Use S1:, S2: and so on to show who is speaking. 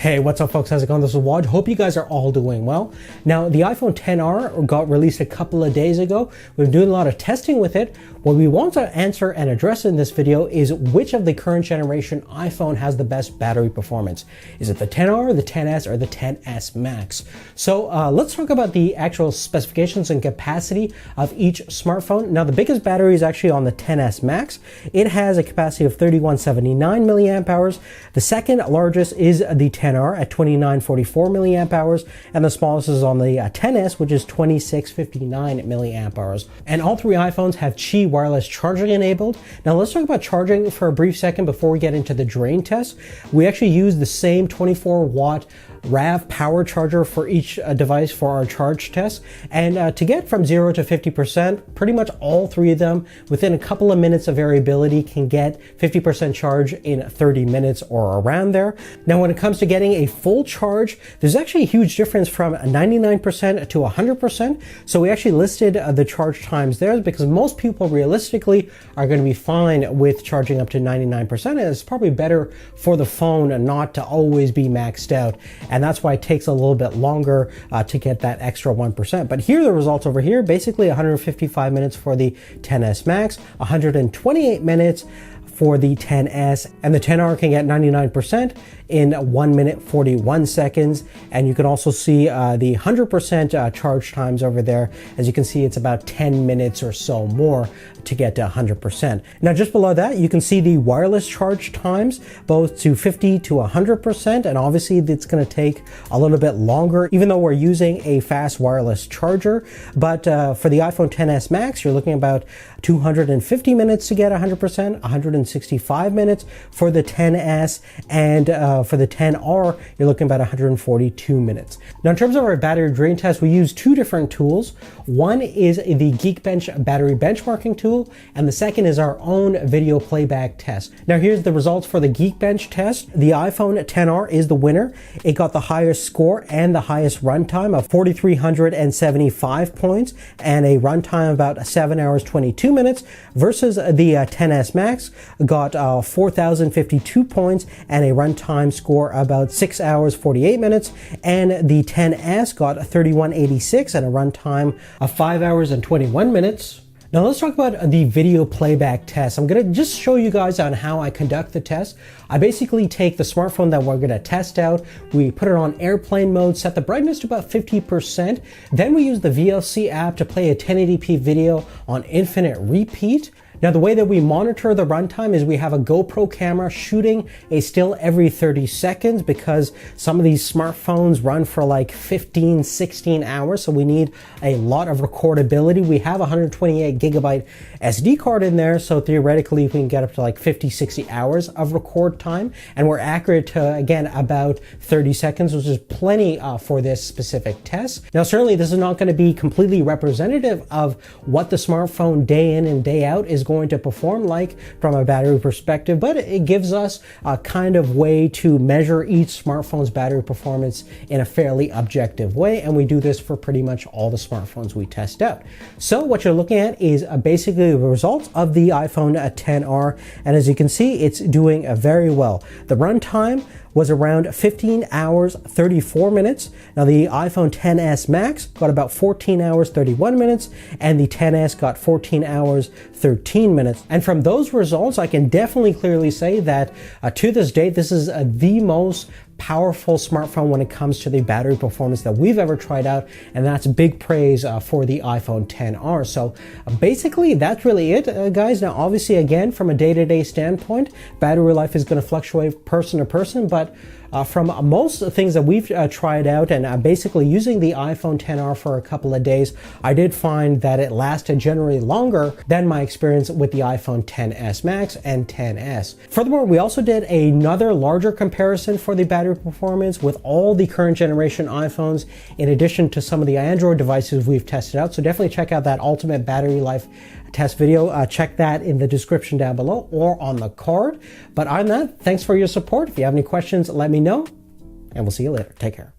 S1: Hey, what's up folks, how's it going? This is Wad. Hope you guys are all doing well. Now, the iPhone XR got released a couple of days ago. We've been doing a lot of testing with it. What we want to answer and address in this video is which of the current generation iPhone has the best battery performance. Is it the XR, the XS, or the XS Max? So let's talk about the actual specifications and capacity of each smartphone. Now, the biggest battery is actually on the XS Max. It has a capacity of 3179 milliamp hours. The second largest is the XR at 2944 milliamp hours, and the smallest is on the XS, which is 2659 milliamp hours. And all three iPhones have Qi wireless charging enabled. Now let's talk about charging for a brief second before we get into the drain test. We actually use the same 24-watt RAV power charger for each device for our charge test, and to get from 0 to 50%, pretty much all three of them within a couple of minutes of variability can get 50% charge in 30 minutes or around there. Now when it comes to getting a full charge, there's actually a huge difference from 99% to 100%. So we actually listed the charge times there because most people realistically are going to be fine with charging up to 99%, and it's probably better for the phone not to always be maxed out. And that's why it takes a little bit longer to get that extra 1%. But here are the results over here. Basically 155 minutes for the XS Max, 128 minutes for the XS, and the XR can get 99% in 1 minute 41 seconds. And you can also see the 100% charge times over there. As you can see, it's about 10 minutes or so more to get to 100%. Now just below that, you can see the wireless charge times, both to 50 to 100%, and obviously it's going to take a little bit longer, even though we're using a fast wireless charger. But for the iPhone XS Max, you're looking about 250 minutes to get 100%, 165 minutes for the XS, and for the XR, you're looking about 142 minutes. Now, in terms of our battery drain test, we use two different tools. One is the Geekbench battery benchmarking tool, and the second is our own video playback test. Now, here's the results for the Geekbench test. The iPhone XR is the winner. It got the highest score and the highest runtime of 4,375 points, and a runtime of about 7 hours 22 minutes, versus the XS Max got 4,052 points and a runtime score about 6 hours 48 minutes, and the XS got 3186 and a runtime of 5 hours and 21 minutes. Now let's talk about the video playback test. I'm going to just show you guys on how I conduct the test. I basically take the smartphone that we're going to test out, we put it on airplane mode, set the brightness to about 50%, then we use the VLC app to play a 1080p video on infinite repeat. Now, the way that we monitor the runtime is we have a GoPro camera shooting a still every 30 seconds because some of these smartphones run for like 15, 16 hours. So we need a lot of recordability. We have a 128 gigabyte SD card in there. So theoretically, we can get up to like 50, 60 hours of record time. And we're accurate to, again, about 30 seconds, which is plenty for this specific test. Now, certainly this is not going to be completely representative of what the smartphone day in and day out is going to perform like from a battery perspective, but it gives us a kind of way to measure each smartphone's battery performance in a fairly objective way, and we do this for pretty much all the smartphones we test out. So what you're looking at is basically the results of the iPhone XR, and as you can see, it's doing very well. The runtime was around 15 hours 34 minutes. Now the iPhone XS Max got about 14 hours 31 minutes, and the XS got 14 hours 13 minutes. And from those results, I can definitely clearly say that to this date, this is the most powerful smartphone when it comes to the battery performance that we've ever tried out, and that's big praise for the iPhone XR. So basically that's really it, guys. Now obviously, again, from a day-to-day standpoint, battery life is going to fluctuate person to person, but from most things that we've tried out, and basically using the iPhone XR for a couple of days, I did find that it lasted generally longer than my experience with the iPhone XS Max and XS. Furthermore, we also did another larger comparison for the battery performance with all the current generation iPhones, in addition to some of the Android devices we've tested out. So definitely check out that ultimate battery life test video. Check that in the description down below or on the card. But other than that, thanks for your support. If you have any questions, let me know, and we'll see you later. Take care.